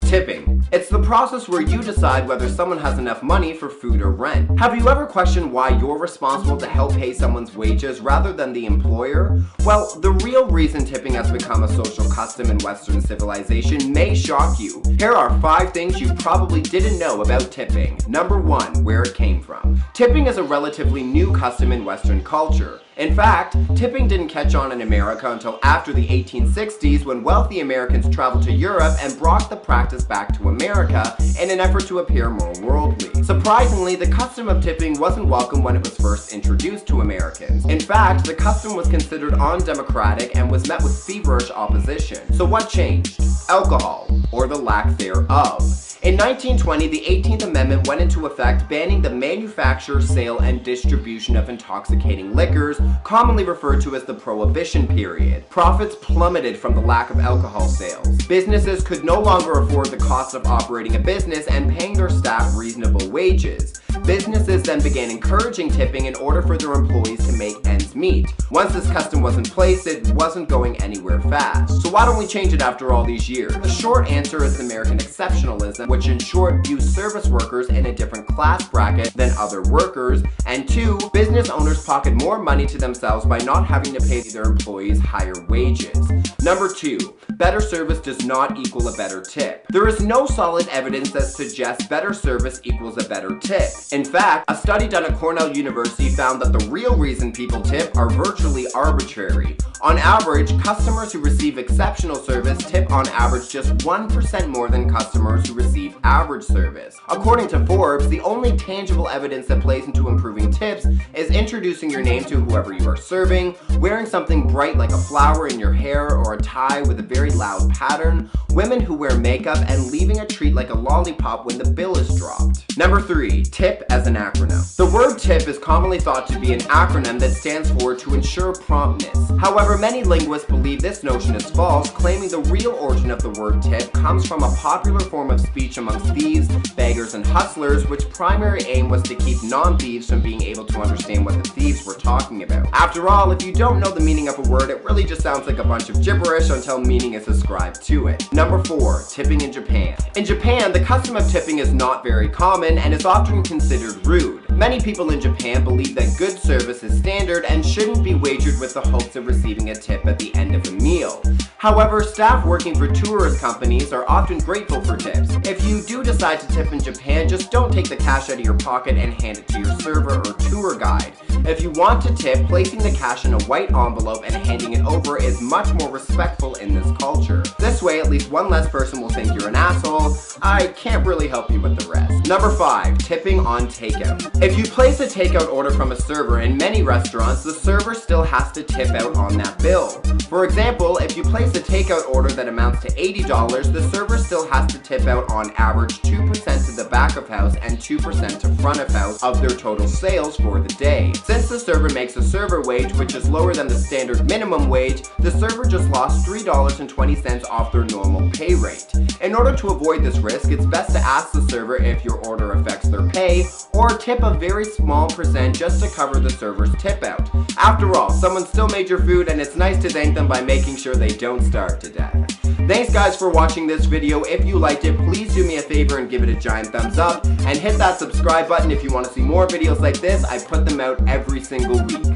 Tipping. It's the process where you decide whether someone has enough money for food or rent. Have you ever questioned why you're responsible to help pay someone's wages rather than the employer? Well, the real reason tipping has become a social custom in Western civilization may shock you. Here are 5 things you probably didn't know about tipping. Number 1, where it came from. Tipping is a relatively new custom in Western culture. In fact, tipping didn't catch on in America until after the 1860s when wealthy Americans traveled to Europe and brought the practice back to America in an effort to appear more worldly. Surprisingly, the custom of tipping wasn't welcome when it was first introduced to Americans. In fact, the custom was considered undemocratic and was met with feverish opposition. So what changed? Alcohol, or the lack thereof. In 1920, the 18th Amendment went into effect, banning the manufacture, sale, and distribution of intoxicating liquors, commonly referred to as the Prohibition period. Profits plummeted from the lack of alcohol sales. Businesses could no longer afford the cost of operating a business and paying their staff reasonable wages. Businesses then began encouraging tipping in order for their employees to make ends meet. Once this custom was in place, it wasn't going anywhere fast. So why don't we change it after all these years? The short answer is American exceptionalism, which in short views service workers in a different class bracket than other workers, and 2, business owners pocket more money to themselves by not having to pay their employees higher wages. Number 2, better service does not equal a better tip. There is no solid evidence that suggests better service equals a better tip. In fact, a study done at Cornell University found that the real reason people tip are virtually arbitrary. On average, customers who receive exceptional service tip on average just 1% more than customers who receive average service. According to Forbes, the only tangible evidence that plays into improving tips is introducing your name to whoever you are serving, wearing something bright like a flower in your hair or a tie with a very loud pattern, women who wear makeup, and leaving a treat like a lollipop when the bill is dropped. Number 3, tip as an acronym. The word tip is commonly thought to be an acronym that stands for to ensure promptness. However, many linguists believe this notion is false, claiming the real origin of the word tip comes from a popular form of speech amongst thieves, beggars, and hustlers, which primary aim was to keep non-thieves from being able to understand what the thieves were talking about. After all, if you don't know the meaning of a word, it really just sounds like a bunch of gibberish until meaning is ascribed to it. Number 4, tipping in Japan. In Japan, the custom of tipping is not very common and is often considered rude. Many people in Japan believe that good service is standard and shouldn't be wagered with the hopes of receiving a tip at the end of a meal. However, staff working for tourist companies are often grateful for tips. If you do decide to tip in Japan, just don't take the cash out of your pocket and hand it to your server or tour guide. If you want to tip, placing the cash in a white envelope and handing it over is much more respectful in this culture. This way, at least one less person will think you're an asshole. I can't really help you with the rest. Number 5, tipping on takeout. If you place a takeout order from a server in many restaurants, the server still has to tip out on that bill. For example, if you place a takeout order that amounts to $80, the server still has to tip out on average 2% to the back of house and 2% to front of house of their total sales for the day. Since the server makes a server wage which is lower than the standard minimum wage, the server just lost $3.20 off their normal pay rate. In order to avoid this risk, it's best to ask the server if your order affects their pay, or tip a very small percent just to cover the server's tip out. After all, someone still made your food and it's nice to thank them by making sure they don't starve to death. Thanks guys for watching this video. If you liked it, please do me a favor and give it a giant thumbs up, and hit that subscribe button if you want to see more videos like this. I put them out every single week.